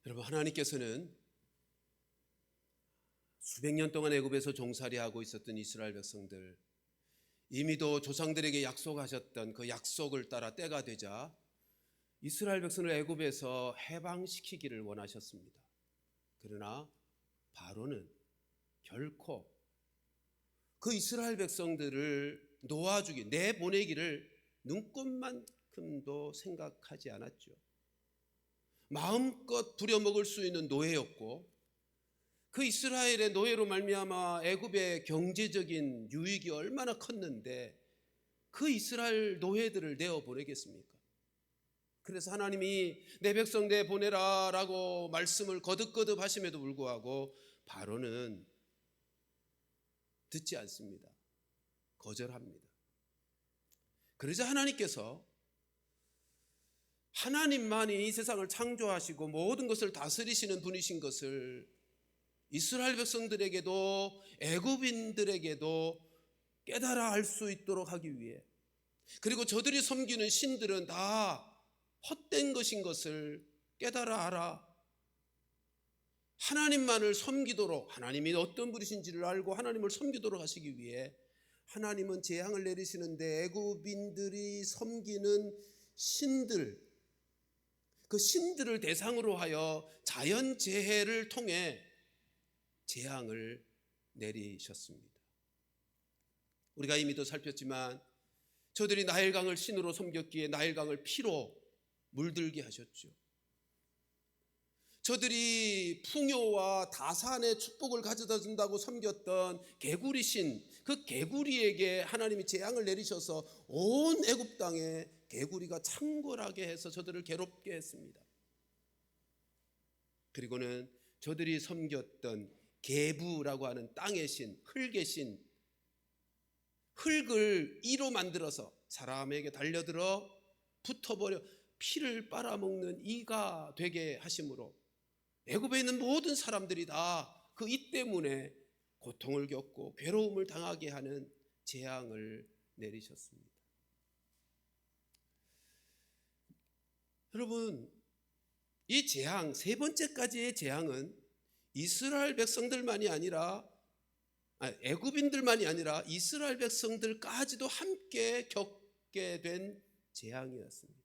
여러분, 하나님께서는 수백 년 동안 애굽에서 종살이하고 있었던 이스라엘 백성들, 이미도 조상들에게 약속하셨던 그 약속을 따라 때가 되자 이스라엘 백성을 애굽에서 해방시키기를 원하셨습니다. 그러나 바로는 결코 그 이스라엘 백성들을 놓아주기, 내보내기를 눈꼽만큼도 생각하지 않았죠. 마음껏 부려먹을 수 있는 노예였고, 그 이스라엘의 노예로 말미암아 애굽의 경제적인 유익이 얼마나 컸는데 그 이스라엘 노예들을 내어보내겠습니까? 그래서 하나님이 내 백성 내보내라 라고 말씀을 거듭거듭 하심에도 불구하고 바로는 듣지 않습니다. 거절합니다. 그러자 하나님께서, 하나님만이 이 세상을 창조하시고 모든 것을 다스리시는 분이신 것을 이스라엘 백성들에게도 애굽인들에게도 깨달아 알 수 있도록 하기 위해, 그리고 저들이 섬기는 신들은 다 헛된 것인 것을 깨달아 알아 하나님만을 섬기도록, 하나님이 어떤 분이신지를 알고 하나님을 섬기도록 하시기 위해 하나님은 재앙을 내리시는데, 애굽인들이 섬기는 신들, 그 신들을 대상으로 하여 자연재해를 통해 재앙을 내리셨습니다. 우리가 이미도 살폈지만 저들이 나일강을 신으로 섬겼기에 나일강을 피로 물들게 하셨죠. 저들이 풍요와 다산의 축복을 가져다 준다고 섬겼던 개구리 신, 그 개구리에게 하나님이 재앙을 내리셔서 온 애굽 땅에 개구리가 창궐하게 해서 저들을 괴롭게 했습니다. 그리고는 저들이 섬겼던 개부라고 하는 땅의 신, 흙의 신, 흙을 이로 만들어서 사람에게 달려들어 붙어버려 피를 빨아먹는 이가 되게 하심으로 애굽에 있는 모든 사람들이 다 그 이 때문에 고통을 겪고 괴로움을 당하게 하는 재앙을 내리셨습니다. 여러분, 이 재앙, 세 번째까지의 재앙은 이스라엘 백성들만이 아니라, 애굽인들만이 아니라 이스라엘 백성들까지도 함께 겪게 된 재앙이었습니다.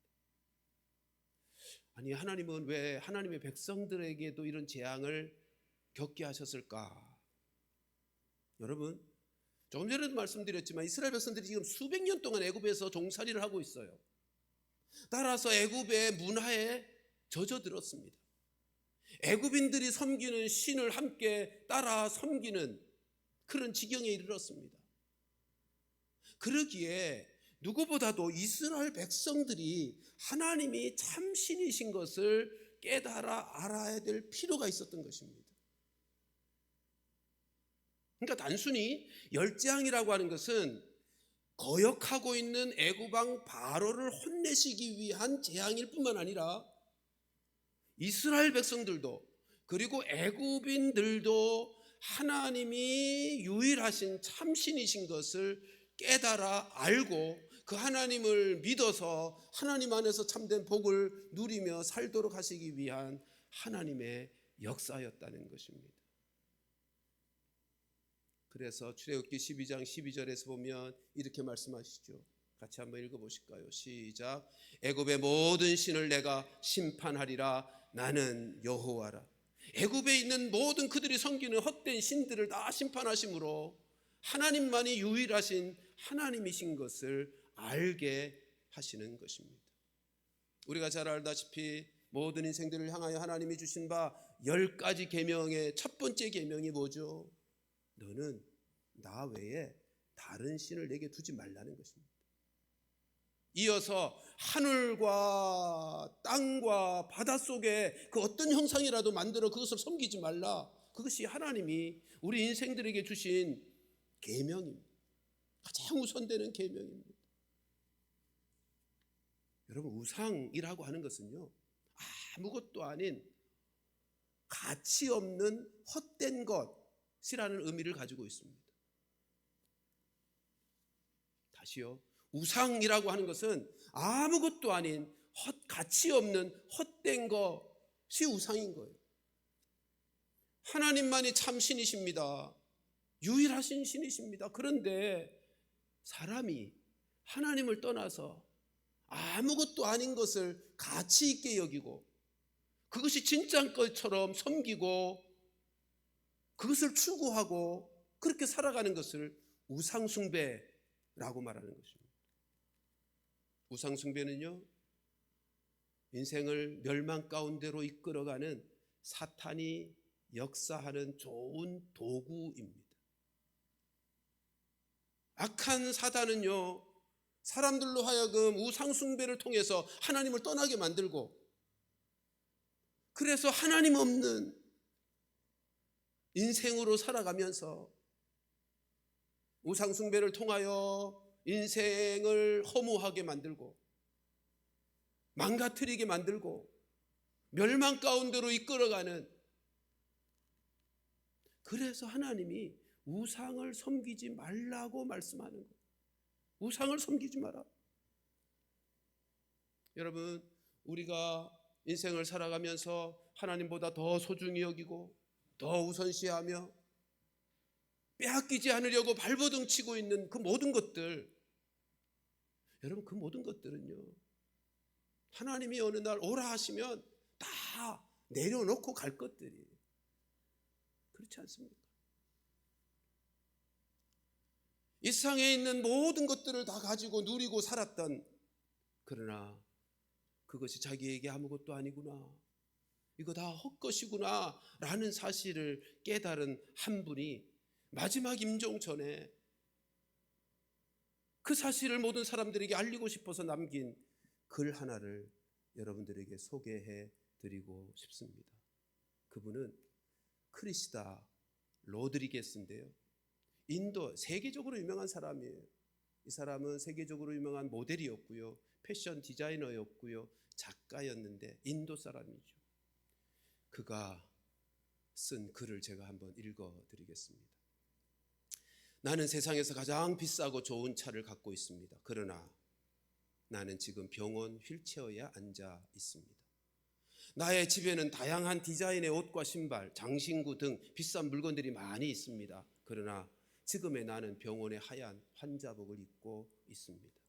아니, 하나님은 왜 하나님의 백성들에게도 이런 재앙을 겪게 하셨을까? 여러분, 조금 전에도 말씀드렸지만 이스라엘 백성들이 지금 수백 년 동안 애굽에서 종살이를 하고 있어요. 따라서 애굽의 문화에 젖어들었습니다. 애굽인들이 섬기는 신을 함께 따라 섬기는 그런 지경에 이르렀습니다. 그러기에 누구보다도 이스라엘 백성들이 하나님이 참 신이신 것을 깨달아 알아야 될 필요가 있었던 것입니다. 그러니까 단순히 열재앙이라고 하는 것은 거역하고 있는 애굽왕 바로를 혼내시기 위한 재앙일 뿐만 아니라 이스라엘 백성들도, 그리고 애굽인들도 하나님이 유일하신 참신이신 것을 깨달아 알고 그 하나님을 믿어서 하나님 안에서 참된 복을 누리며 살도록 하시기 위한 하나님의 역사였다는 것입니다. 그래서 출애굽기 12장 12절에서 보면 이렇게 말씀하시죠. 같이 한번 읽어보실까요? 시작. 애굽의 모든 신을 내가 심판하리라. 나는 여호와라. 애굽에 있는 모든 그들이 섬기는 헛된 신들을 다 심판하심으로 하나님만이 유일하신 하나님이신 것을 알게 하시는 것입니다. 우리가 잘 알다시피 모든 인생들을 향하여 하나님이 주신 바 10가지 계명의 첫 번째 계명이 뭐죠? 너는 나 외에 다른 신을 내게 두지 말라는 것입니다. 이어서 하늘과 땅과 바닷속에 그 어떤 형상이라도 만들어 그것을 섬기지 말라. 그것이 하나님이 우리 인생들에게 주신 계명입니다. 가장 우선되는 계명입니다. 여러분, 우상이라고 하는 것은요, 아무것도 아닌 가치 없는 헛된 것이라는 의미를 가지고 있습니다. 다시요. 우상이라고 하는 것은 아무것도 아닌 가치 없는 헛된 것, 우상인 거예요. 하나님만이 참 신이십니다. 유일하신 신이십니다. 그런데 사람이 하나님을 떠나서 아무것도 아닌 것을 가치 있게 여기고 그것이 진짜인 것처럼 섬기고 그것을 추구하고 그렇게 살아가는 것을 우상숭배라고 말하는 것입니다. 우상숭배는요, 인생을 멸망 가운데로 이끌어가는 사탄이 역사하는 좋은 도구입니다. 악한 사단은요, 사람들로 하여금 우상숭배를 통해서 하나님을 떠나게 만들고, 그래서 하나님 없는 인생으로 살아가면서 우상숭배를 통하여 인생을 허무하게 만들고 망가뜨리게 만들고 멸망 가운데로 이끌어가는, 그래서 하나님이 우상을 섬기지 말라고 말씀하는 거예요. 우상을 섬기지 마라. 여러분, 우리가 인생을 살아가면서 하나님보다 더 소중히 여기고 더 우선시하며 빼앗기지 않으려고 발버둥 치고 있는 그 모든 것들, 여러분, 그 모든 것들은요, 하나님이 어느 날 오라 하시면 다 내려놓고 갈 것들이에요. 그렇지 않습니까? 이 세상에 있는 모든 것들을 다 가지고 누리고 살았던, 그러나 그것이 자기에게 아무것도 아니구나, 이거 다 헛것이구나 라는 사실을 깨달은 한 분이 마지막 임종 전에 그 사실을 모든 사람들에게 알리고 싶어서 남긴 글 하나를 여러분들에게 소개해 드리고 싶습니다. 그분은 크리시다 로드리게스인데요, 인도 세계적으로 유명한 사람이에요. 이 사람은 세계적으로 유명한 모델이었고요, 패션 디자이너였고요, 작가였는데 인도 사람이죠. 그가 쓴 글을 제가 한번 읽어드리겠습니다. 나는 세상에서 가장 비싸고 좋은 차를 갖고 있습니다. 그러나 나는 지금 병원 휠체어에 앉아 있습니다. 나의 집에는 다양한 디자인의 옷과 신발, 장신구 등 비싼 물건들이 많이 있습니다. 그러나 지금의 나는 병원의 하얀 환자복을 입고 있습니다.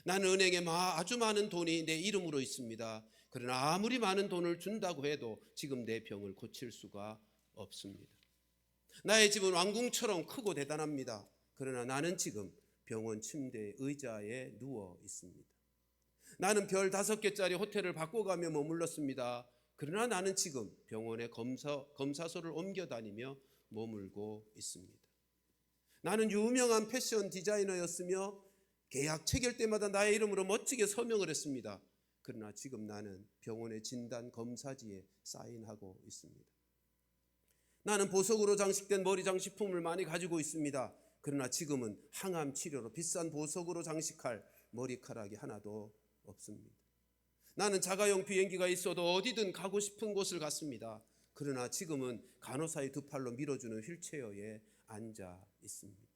나는 은행에 아주 많은 돈이 내 이름으로 있습니다. 그러나 아무리 많은 돈을 준다고 해도 지금 내 병을 고칠 수가 없습니다. 나의 집은 왕궁처럼 크고 대단합니다. 그러나 나는 지금 병원 침대 의자에 누워 있습니다. 나는 별 5개짜리 호텔을 바꿔가며 머물렀습니다. 그러나 나는 지금 병원의 검사소를 옮겨 다니며 머물고 있습니다. 나는 유명한 패션 디자이너였으며 계약 체결 때마다 나의 이름으로 멋지게 서명을 했습니다. 그러나 지금 나는 병원의 진단 검사지에 사인하고 있습니다. 나는 보석으로 장식된 머리 장식품을 많이 가지고 있습니다. 그러나 지금은 항암 치료로 비싼 보석으로 장식할 머리카락이 하나도 없습니다. 나는 자가용 비행기가 있어도 어디든 가고 싶은 곳을 갔습니다. 그러나 지금은 간호사의 두 팔로 밀어주는 휠체어에 앉아 있습니다.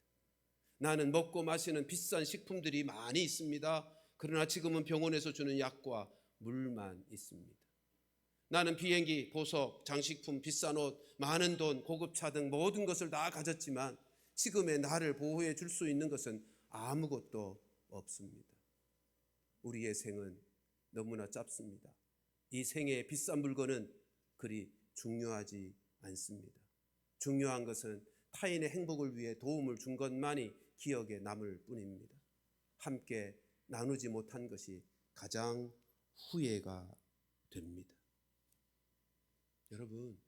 나는 먹고 마시는 비싼 식품들이 많이 있습니다. 그러나 지금은 병원에서 주는 약과 물만 있습니다. 나는 비행기, 보석, 장식품, 비싼 옷, 많은 돈, 고급차 등 모든 것을 다 가졌지만 지금의 나를 보호해 줄 수 있는 것은 아무것도 없습니다. 우리의 생은 너무나 짧습니다. 이 생의 비싼 물건은 그리 중요하지 않습니다. 중요한 것은 타인의 행복을 위해 도움을 준 것만이 기억에 남을 뿐입니다. 함께 나누지 못한 것이 가장 후회가 됩니다. 여러분,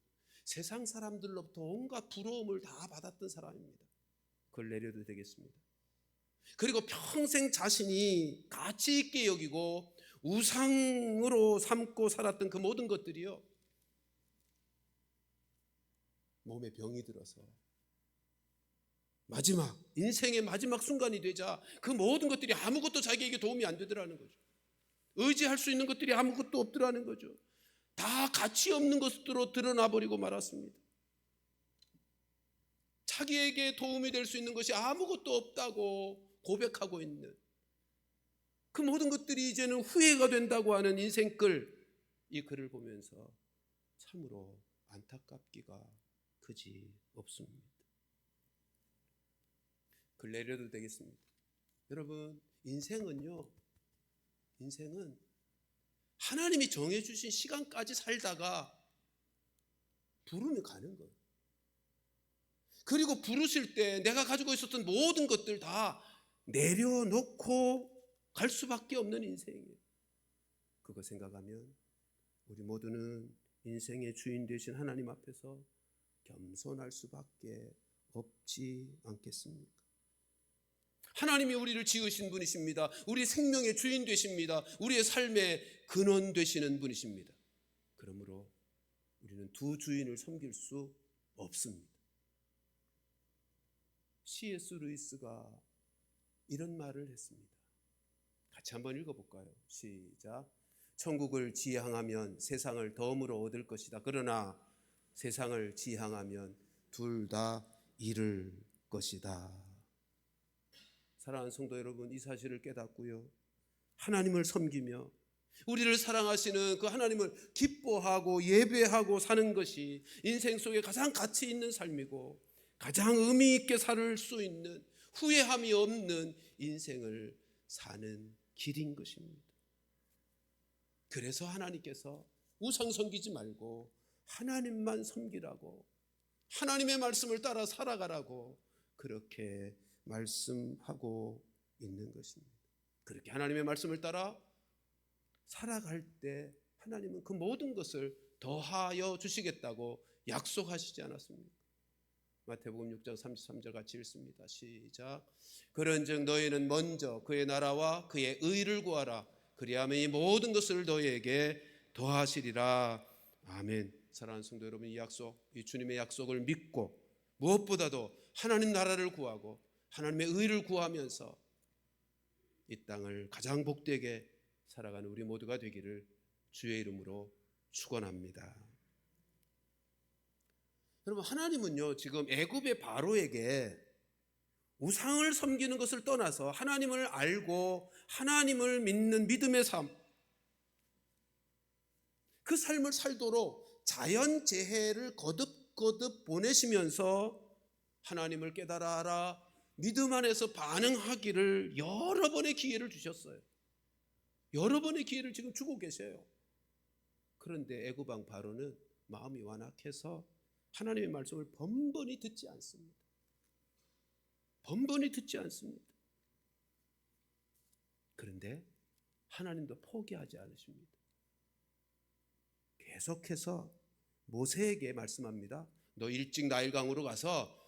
세상 사람들로부터 온갖 부러움을 다 받았던 사람입니다. 그걸 내려도 되겠습니다. 그리고 평생 자신이 가치 있게 여기고 우상으로 삼고 살았던 그 모든 것들이요, 몸에 병이 들어서 마지막 인생의 마지막 순간이 되자 그 모든 것들이 아무것도 자기에게 도움이 안 되더라는 거죠. 의지할 수 있는 것들이 아무것도 없더라는 거죠. 다 가치 없는 것으로 드러나 버리고 말았습니다. 자기에게 도움이 될 수 있는 것이 아무것도 없다고 고백하고 있는 그 모든 것들이 이제는 후회가 된다고 하는 인생글, 이 글을 보면서 참으로 안타깝기가 그지 없습니다. 글 내려도 되겠습니다. 여러분, 인생은 하나님이 정해주신 시간까지 살다가 부르면 가는 거예요. 그리고 부르실 때 내가 가지고 있었던 모든 것들 다 내려놓고 갈 수밖에 없는 인생이에요. 그거 생각하면 우리 모두는 인생의 주인 되신 하나님 앞에서 겸손할 수밖에 없지 않겠습니까? 하나님이 우리를 지으신 분이십니다. 우리 생명의 주인 되십니다. 우리의 삶의 근원 되시는 분이십니다. 그러므로 우리는 두 주인을 섬길 수 없습니다. C.S. 루이스가 이런 말을 했습니다. 같이 한번 읽어볼까요? 시작. 천국을 지향하면 세상을 덤으로 얻을 것이다. 그러나 세상을 지향하면 둘 다 잃을 것이다. 사랑하는 성도 여러분, 이 사실을 깨닫고요, 하나님을 섬기며 우리를 사랑하시는 그 하나님을 기뻐하고 예배하고 사는 것이 인생 속에 가장 가치 있는 삶이고 가장 의미 있게 살 수 있는, 후회함이 없는 인생을 사는 길인 것입니다. 그래서 하나님께서 우상 섬기지 말고 하나님만 섬기라고, 하나님의 말씀을 따라 살아가라고 그렇게 말씀하고 있는 것입니다. 그렇게 하나님의 말씀을 따라 살아갈 때 하나님은 그 모든 것을 더하여 주시겠다고 약속하시지 않았습니까? 마태복음 6장 33절 같이 읽습니다. 시작. 그런즉 너희는 먼저 그의 나라와 그의 의를 구하라. 그리하면 이 모든 것을 너희에게 더하시리라. 아멘. 사랑하는 성도 여러분, 이 약속, 이 주님의 약속을 믿고 무엇보다도 하나님 나라를 구하고 하나님의 의를 구하면서 이 땅을 가장 복되게 살아가는 우리 모두가 되기를 주의 이름으로 축원합니다. 여러분, 하나님은요 지금 애굽의 바로에게 우상을 섬기는 것을 떠나서 하나님을 알고 하나님을 믿는 믿음의 삶, 그 삶을 살도록 자연재해를 거듭거듭 보내시면서 하나님을 깨달아라, 믿음 안에서 반응하기를 여러 번의 기회를 주셨어요. 여러 번의 기회를 지금 주고 계셔요. 그런데 애굽 왕 바로는 마음이 완악해서 하나님의 말씀을 번번이 듣지 않습니다. 번번이 듣지 않습니다. 그런데 하나님도 포기하지 않으십니다. 계속해서 모세에게 말씀합니다. 너 일찍 나일강으로 가서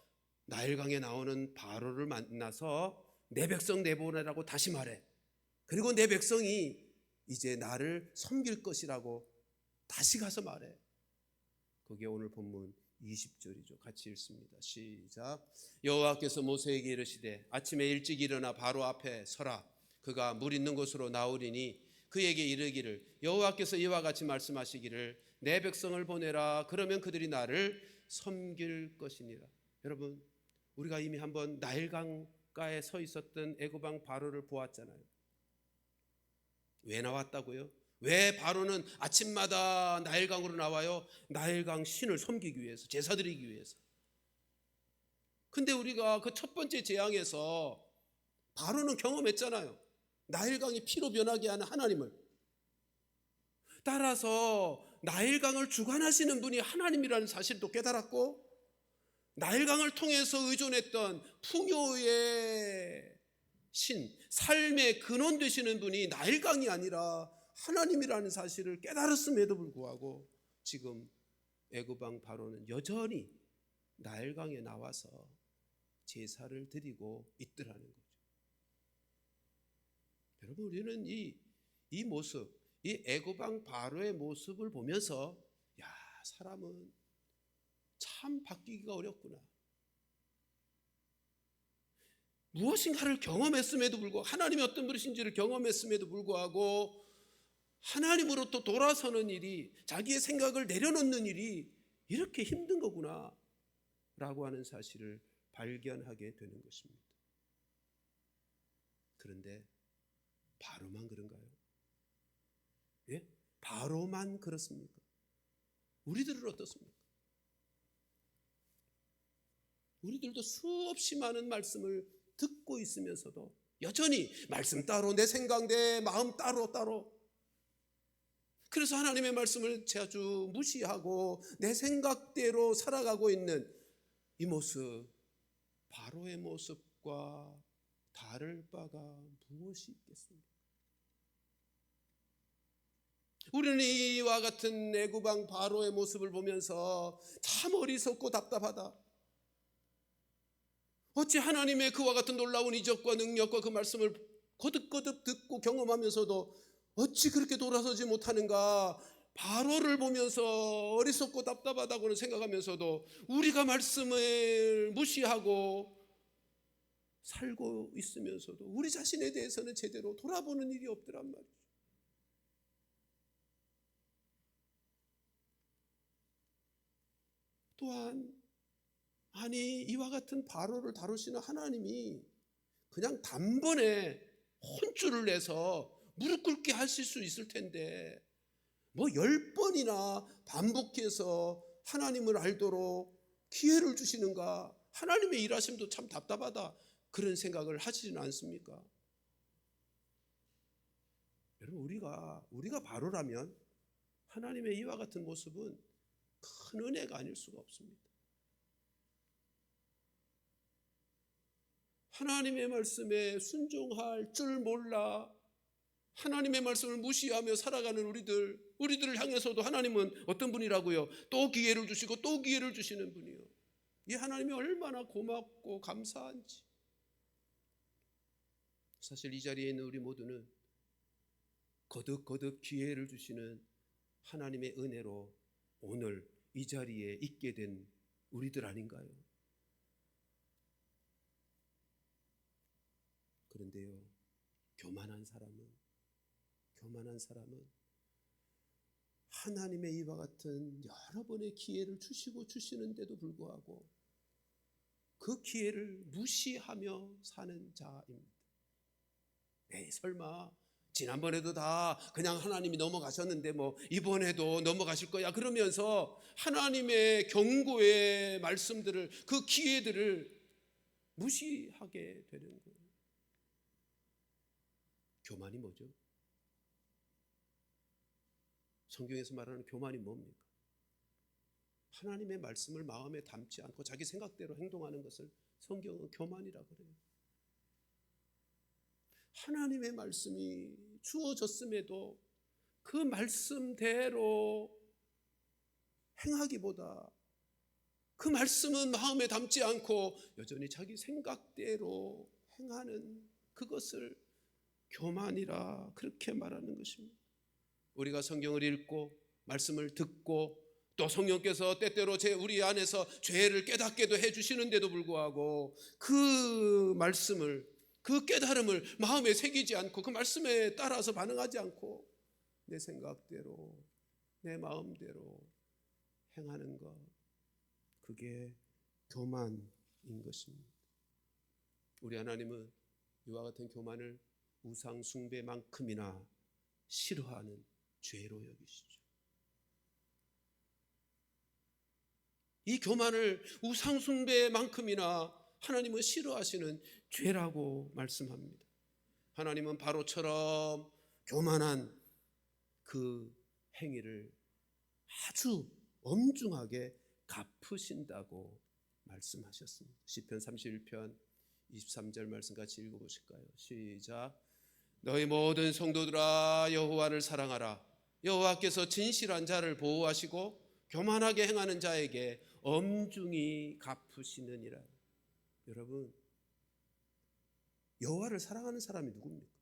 나일강에 나오는 바로를 만나서 내 백성 내보내라고 다시 말해. 그리고 내 백성이 이제 나를 섬길 것이라고 다시 가서 말해. 그게 오늘 본문 20절이죠. 같이 읽습니다. 시작. 여호와께서 모세에게 이르시되 아침에 일찍 일어나 바로 앞에 서라. 그가 물 있는 곳으로 나오리니 그에게 이르기를 여호와께서 이와 같이 말씀하시기를 내 백성을 보내라. 그러면 그들이 나를 섬길 것이니라. 여러분, 우리가 이미 한번 나일강가에 서 있었던 애굽 왕 바로를 보았잖아요. 왜 나왔다고요? 왜 바로는 아침마다 나일강으로 나와요? 나일강 신을 섬기기 위해서, 제사 드리기 위해서. 근데 우리가 그 첫 번째 재앙에서 바로는 경험했잖아요. 나일강이 피로 변하게 하는 하나님을. 따라서 나일강을 주관하시는 분이 하나님이라는 사실도 깨달았고, 나일강을 통해서 의존했던 풍요의 신, 삶의 근원 되시는 분이 나일강이 아니라 하나님이라는 사실을 깨달았음에도 불구하고 지금 애굽 왕 바로는 여전히 나일강에 나와서 제사를 드리고 있더라는 거죠. 여러분, 우리는 이 모습, 이 애굽 왕 바로의 모습을 보면서 야, 사람은 참 바뀌기가 어렵구나. 무엇인가를 경험했음에도 불구하고, 하나님이 어떤 분이신지를 경험했음에도 불구하고 하나님으로부터 돌아서는 일이, 자기의 생각을 내려놓는 일이 이렇게 힘든 거구나 라고 하는 사실을 발견하게 되는 것입니다. 그런데 바로만 그런가요? 예? 바로만 그렇습니까? 우리들은 어떻습니까? 우리들도 수없이 많은 말씀을 듣고 있으면서도 여전히 말씀 따로, 내 생각, 내 마음 따로 그래서 하나님의 말씀을 자주 무시하고 내 생각대로 살아가고 있는 이 모습, 바로의 모습과 다를 바가 무엇이 있겠습니까? 우리는 이와 같은 애굽왕 바로의 모습을 보면서 참 어리석고 답답하다. 어찌 하나님의 그와 같은 놀라운 이적과 능력과 그 말씀을 거듭거듭 듣고 경험하면서도 어찌 그렇게 돌아서지 못하는가. 바로를 보면서 어리석고 답답하다고는 생각하면서도 우리가 말씀을 무시하고 살고 있으면서도 우리 자신에 대해서는 제대로 돌아보는 일이 없더란 말이죠. 또한 아니 이와 같은 바로를 다루시는 하나님이 그냥 단번에 혼쭐을 내서 무릎 꿇게 하실 수 있을 텐데 뭐 10번이나 반복해서 하나님을 알도록 기회를 주시는가. 하나님의 일하심도 참 답답하다 그런 생각을 하시지는 않습니까? 여러분 우리가 바로라면 하나님의 이와 같은 모습은 큰 은혜가 아닐 수가 없습니다. 하나님의 말씀에 순종할 줄 몰라 하나님의 말씀을 무시하며 살아가는 우리들을 향해서도 하나님은 어떤 분이라고요? 또 기회를 주시고 또 기회를 주시는 분이요. 이 하나님이 얼마나 고맙고 감사한지. 사실 이 자리에 있는 우리 모두는 거듭거듭 기회를 주시는 하나님의 은혜로 오늘 이 자리에 있게 된 우리들 아닌가요? 그런데요, 교만한 사람은 하나님의 이와 같은 여러 번의 기회를 주시고 주시는데도 불구하고 그 기회를 무시하며 사는 자입니다. 에이 설마 지난번에도 다 그냥 하나님이 넘어가셨는데 뭐 이번에도 넘어가실 거야 그러면서 하나님의 경고의 말씀들을 그 기회들을 무시하게 되는 거예요. 교만이 뭐죠? 성경에서 말하는 교만이 뭡니까? 하나님의 말씀을 마음에 담지 않고 자기 생각대로 행동하는 것을 성경은 교만이라 그래요. 하나님의 말씀이 주어졌음에도 그 말씀대로 행하기보다 그 말씀은 마음에 담지 않고 여전히 자기 생각대로 행하는 그것을 교만이라 그렇게 말하는 것입니다. 우리가 성경을 읽고 말씀을 듣고 또 성령께서 때때로 우리 안에서 죄를 깨닫게도 해주시는데도 불구하고 그 말씀을 그 깨달음을 마음에 새기지 않고 그 말씀에 따라서 반응하지 않고 내 생각대로 내 마음대로 행하는 것, 그게 교만인 것입니다. 우리 하나님은 이와 같은 교만을 우상 숭배만큼이나 싫어하는 죄로 여기시죠. 이 교만을 우상 숭배만큼이나 하나님은 싫어하시는 죄라고 말씀합니다. 하나님은 바로처럼 교만한 그 행위를 아주 엄중하게 갚으신다고 말씀하셨습니다. 시편 31편 23절 말씀 같이 읽어보실까요? 시작. 너희 모든 성도들아 여호와를 사랑하라. 여호와께서 진실한 자를 보호하시고 교만하게 행하는 자에게 엄중히 갚으시느니라. 여러분, 여호와를 사랑하는 사람이 누굽니까?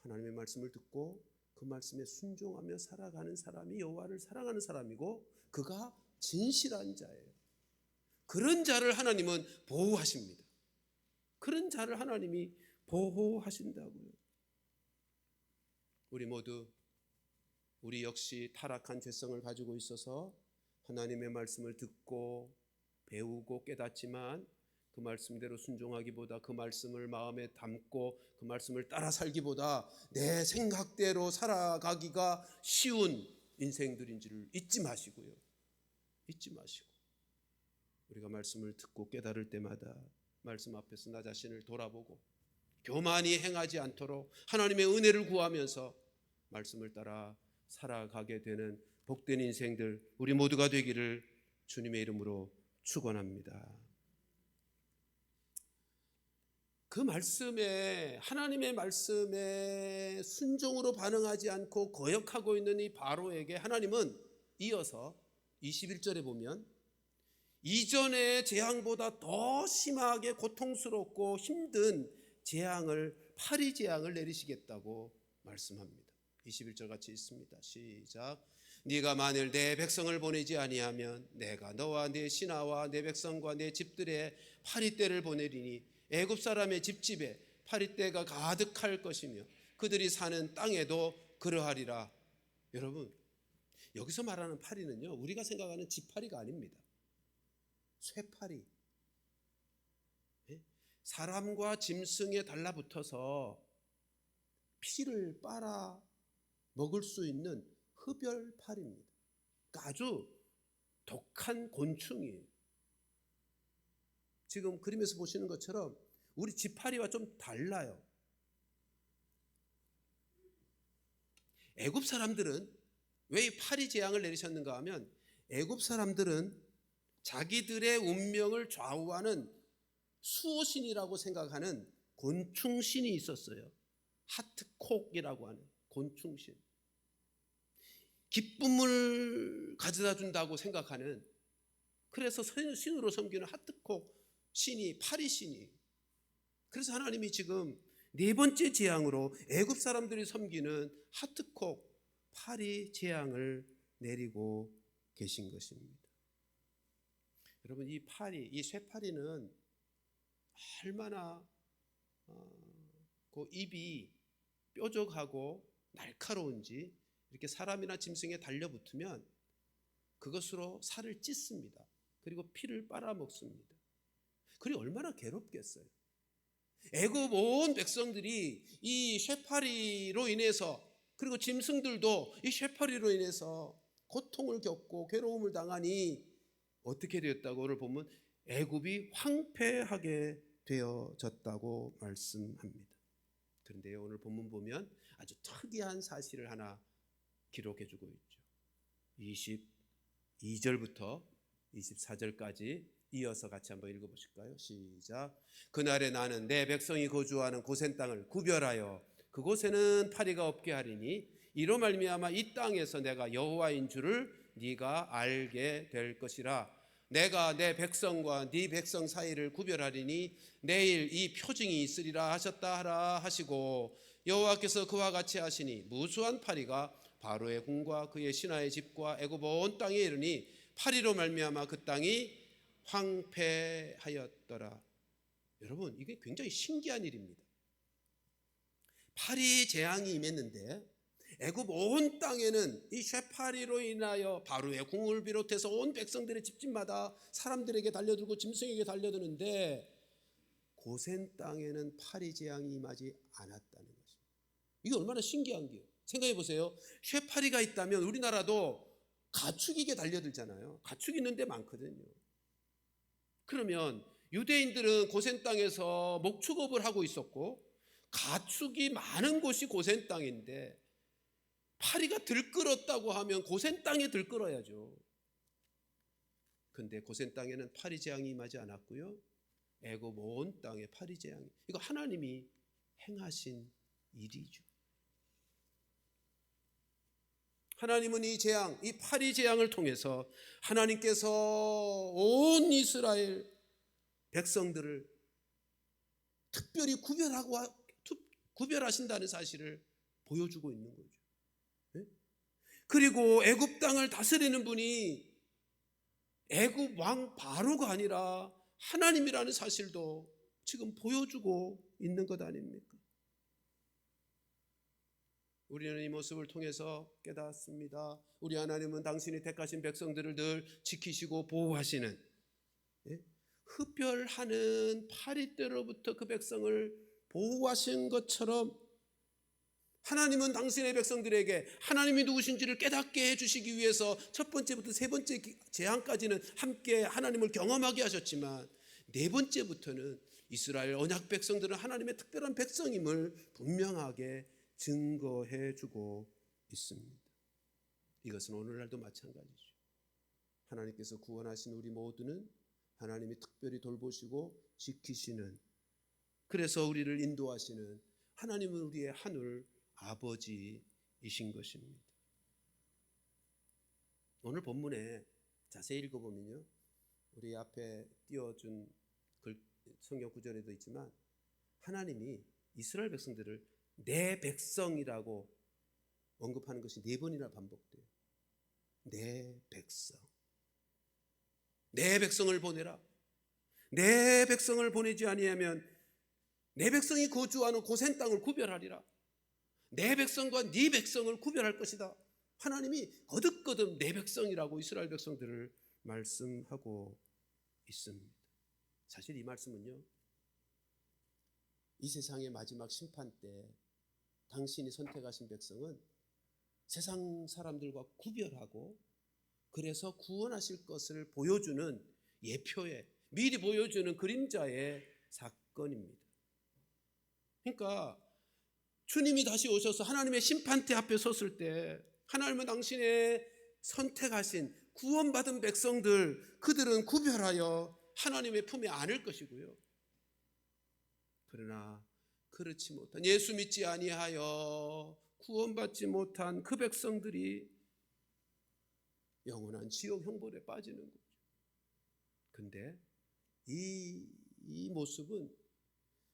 하나님의 말씀을 듣고 그 말씀에 순종하며 살아가는 사람이 여호와를 사랑하는 사람이고 그가 진실한 자예요. 그런 자를 하나님은 보호하십니다. 그런 자를 하나님이 보호하신다고요. 우리 역시 타락한 죄성을 가지고 있어서 하나님의 말씀을 듣고 배우고 깨닫지만 그 말씀대로 순종하기보다 그 말씀을 마음에 담고 그 말씀을 따라 살기보다 내 생각대로 살아가기가 쉬운 인생들인 줄을 잊지 마시고요. 잊지 마시고 우리가 말씀을 듣고 깨달을 때마다 말씀 앞에서 나 자신을 돌아보고 교만히 행하지 않도록 하나님의 은혜를 구하면서 말씀을 따라 살아가게 되는 복된 인생들 우리 모두가 되기를 주님의 이름으로 축원합니다. 그 말씀에 하나님의 말씀에 순종으로 반응하지 않고 거역하고 있는 이 바로에게 하나님은 이어서 21절에 보면 이전의 재앙보다 더 심하게 고통스럽고 힘든 재앙을 파리 재앙을 내리시겠다고 말씀합니다. 21절 같이 읽습니다. 시작. 네가 만일 내 백성을 보내지 아니하면 내가 너와 네 신하와 내 백성과 내 집들의 파리떼를 보내리니 애굽 사람의 집집에 파리떼가 가득할 것이며 그들이 사는 땅에도 그러하리라. 여러분 여기서 말하는 파리는요 우리가 생각하는 지파리가 아닙니다. 쇠파리. 사람과 짐승에 달라붙어서 피를 빨아 먹을 수 있는 흡혈파리입니다. 그러니까 아주 독한 곤충이에요. 지금 그림에서 보시는 것처럼 우리 지파리와 좀 달라요. 애굽 사람들은 왜 이 파리 재앙을 내리셨는가 하면 애굽 사람들은 자기들의 운명을 좌우하는 수호신이라고 생각하는 곤충신이 있었어요. 하트콕이라고 하는 곤충신. 기쁨을 가져다 준다고 생각하는, 그래서 신으로 섬기는 하트콕 신이 파리 신이. 그래서 하나님이 지금 네 번째 재앙으로 애굽 사람들이 섬기는 하트콕 파리 재앙을 내리고 계신 것입니다. 여러분 이 파리, 이 쇠파리는 얼마나 그 입이 뾰족하고 날카로운지 이렇게 사람이나 짐승에 달려붙으면 그것으로 살을 찢습니다. 그리고 피를 빨아먹습니다. 그리고 얼마나 괴롭겠어요. 애굽 온 백성들이 이 쇠파리로 인해서, 그리고 짐승들도 이 쇠파리로 인해서 고통을 겪고 괴로움을 당하니 어떻게 되었다고를 보면 애굽이 황폐하게 되어졌다고 말씀합니다. 그런데 오늘 본문 보면 아주 특이한 사실을 하나 기록해주고 있죠. 22절부터 24절까지 이어서 같이 한번 읽어보실까요? 시작. 그날에 나는 내 백성이 거주하는 고센 땅을 구별하여 그곳에는 파리가 없게 하리니 이로 말미암아 이 땅에서 내가 여호와인 줄을 네가 알게 될 것이라. 내가 내 백성과 네 백성 사이를 구별하리니 내일 이 표징이 있으리라 하셨다 하라 하시고, 여호와께서 그와 같이 하시니 무수한 파리가 바로의 궁과 그의 신하의 집과 애굽 온 땅에 이르니 파리로 말미암아 그 땅이 황폐하였더라. 여러분 이게 굉장히 신기한 일입니다. 파리 재앙이 임했는데 애굽 온 땅에는 이 쇠파리로 인하여 바로의 궁을 비롯해서 온 백성들의 집집마다 사람들에게 달려들고 짐승에게 달려드는데 고센 땅에는 파리 재앙이 임하지 않았다는 것입니다. 이게 얼마나 신기한 게요. 생각해 보세요. 쇠파리가 있다면 우리나라도 가축에게 달려들잖아요. 가축 있는 데 많거든요. 그러면 유대인들은 고센 땅에서 목축업을 하고 있었고 가축이 많은 곳이 고센 땅인데 파리가 들끓었다고 하면 고센 땅에 들끓어야죠. 그런데 고센 땅에는 파리 재앙이 임하지 않았고요. 애굽 온 땅에 파리 재앙이, 이거 하나님이 행하신 일이죠. 하나님은 이 재앙, 이 파리 재앙을 통해서 하나님께서 온 이스라엘 백성들을 특별히 구별하신다는 사실을 보여주고 있는 거죠. 그리고 애굽 땅을 다스리는 분이 애굽 왕 바로가 아니라 하나님이라는 사실도 지금 보여주고 있는 것 아닙니까? 우리는 이 모습을 통해서 깨닫습니다. 우리 하나님은 당신이 택하신 백성들을 늘 지키시고 보호하시는, 흡혈하는 파리떼로부터 그 백성을 보호하신 것처럼 하나님은 당신의 백성들에게 하나님이 누구신지를 깨닫게 해주시기 위해서 첫 번째부터 세 번째 재앙까지는 함께 하나님을 경험하게 하셨지만 네 번째부터는 이스라엘 언약 백성들은 하나님의 특별한 백성임을 분명하게 증거해 주고 있습니다. 이것은 오늘날도 마찬가지죠. 하나님께서 구원하신 우리 모두는 하나님이 특별히 돌보시고 지키시는, 그래서 우리를 인도하시는 하나님은 우리의 하늘 아버지이신 것입니다. 오늘 본문에 자세히 읽어보면요, 우리 앞에 띄워준 성경 구절에도 있지만 하나님이 이스라엘 백성들을 내 백성이라고 언급하는 것이 네 번이나 반복돼요. 내 백성, 내 백성을 보내라. 내 백성을 보내지 아니하면 내 백성이 거주하는 고센 땅을 구별하리라. 내 백성과 네 백성을 구별할 것이다. 하나님이 거듭거듭 내 백성이라고 이스라엘 백성들을 말씀하고 있습니다. 사실 이 말씀은요, 이 세상의 마지막 심판 때 당신이 선택하신 백성은 세상 사람들과 구별하고 그래서 구원하실 것을 보여주는 예표의, 미리 보여주는 그림자의 사건입니다. 그러니까 주님이 다시 오셔서 하나님의 심판대 앞에 섰을 때 하나님은 당신의 선택하신 구원받은 백성들, 그들은 구별하여 하나님의 품에 안을 것이고요. 그러나 그렇지 못한, 예수 믿지 아니하여 구원받지 못한 그 백성들이 영원한 지옥 형벌에 빠지는 거죠. 근데 이 모습은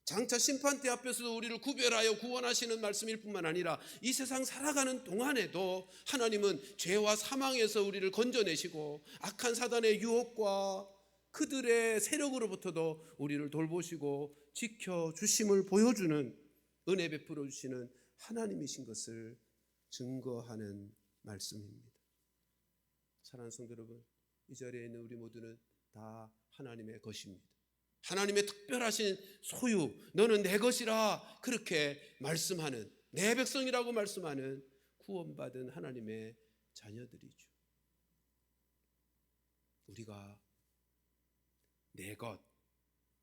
장차 심판대 앞에서도 우리를 구별하여 구원하시는 말씀일 뿐만 아니라 이 세상 살아가는 동안에도 하나님은 죄와 사망에서 우리를 건져내시고 악한 사단의 유혹과 그들의 세력으로부터도 우리를 돌보시고 지켜주심을 보여주는, 은혜 베풀어 주시는 하나님이신 것을 증거하는 말씀입니다. 사랑하는 성도 여러분, 이 자리에 있는 우리 모두는 다 하나님의 것입니다. 하나님의 특별하신 소유, 너는 내 것이라 그렇게 말씀하는, 내 백성이라고 말씀하는 구원받은 하나님의 자녀들이죠. 우리가 내 것,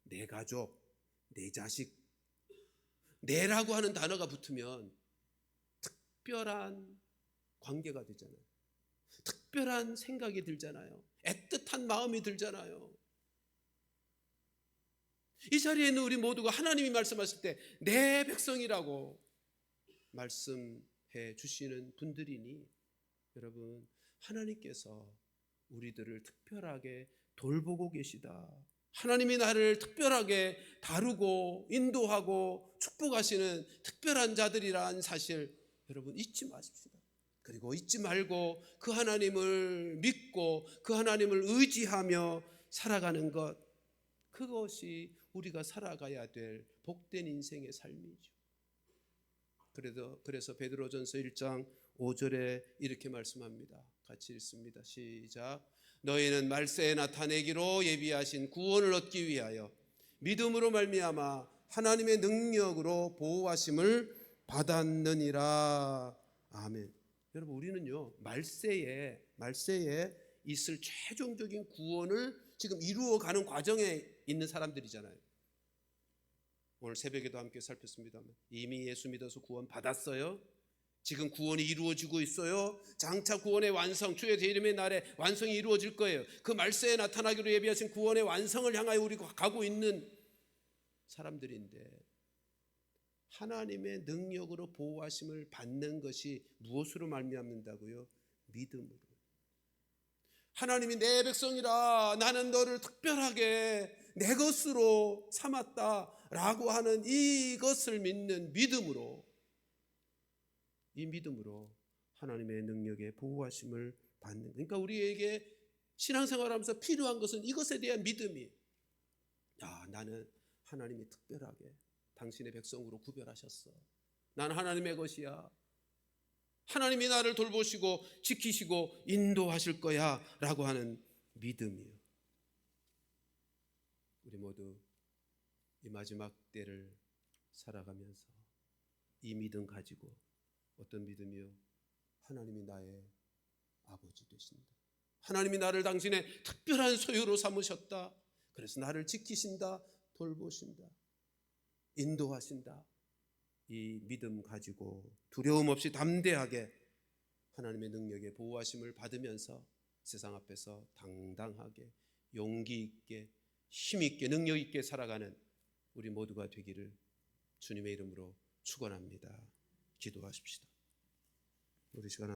내 가족, 내 자식, 내라고 하는 단어가 붙으면 특별한 관계가 되잖아요. 특별한 생각이 들잖아요. 애틋한 마음이 들잖아요. 이 자리에 있는 우리 모두가 하나님이 말씀하실 때 내 백성이라고 말씀해 주시는 분들이니 여러분, 하나님께서 우리들을 특별하게 돌보고 계시다. 하나님이 나를 특별하게 다루고 인도하고 축복하시는 특별한 자들이라는 사실 여러분 잊지 마십시다. 그리고 잊지 말고 그 하나님을 믿고 그 하나님을 의지하며 살아가는 것, 그것이 우리가 살아가야 될 복된 인생의 삶이죠. 그래서 베드로전서 1장 5절에 이렇게 말씀합니다. 같이 읽습니다. 시작. 너희는 말세에 나타내기로 예비하신 구원을 얻기 위하여 믿음으로 말미암아 하나님의 능력으로 보호하심을 받았느니라. 아멘. 여러분, 우리는요 말세에 있을 최종적인 구원을 지금 이루어가는 과정에 있는 사람들이잖아요. 오늘 새벽에도 함께 살폈습니다만 이미 예수 믿어서 구원 받았어요. 지금 구원이 이루어지고 있어요. 장차 구원의 완성, 주의 재림의 날에 완성이 이루어질 거예요. 그 말세에 나타나기로 예비하신 구원의 완성을 향하여 우리가 가고 있는 사람들인데 하나님의 능력으로 보호하심을 받는 것이 무엇으로 말미암는다고요? 믿음으로. 하나님이 내 백성이라 나는 너를 특별하게 내 것으로 삼았다라고 하는 이것을 믿는 믿음으로, 이 믿음으로 하나님의 능력에 보호하심을 받는, 그러니까 우리에게 신앙생활하면서 필요한 것은 이것에 대한 믿음이, 나는 하나님이 특별하게 당신의 백성으로 구별하셨어. 난 하나님의 것이야. 하나님이 나를 돌보시고 지키시고 인도하실 거야 라고 하는 믿음이요. 우리 모두 이 마지막 때를 살아가면서 이 믿음 가지고 어떤 믿음이요? 하나님이 나의 아버지 되신다. 하나님이 나를 당신의 특별한 소유로 삼으셨다. 그래서 나를 지키신다, 돌보신다, 인도하신다. 이 믿음 가지고 두려움 없이 담대하게 하나님의 능력에 보호하심을 받으면서 세상 앞에서 당당하게 용기 있게 힘 있게 능력 있게 살아가는 우리 모두가 되기를 주님의 이름으로 축원합니다. 기도하십시다. 우리 시간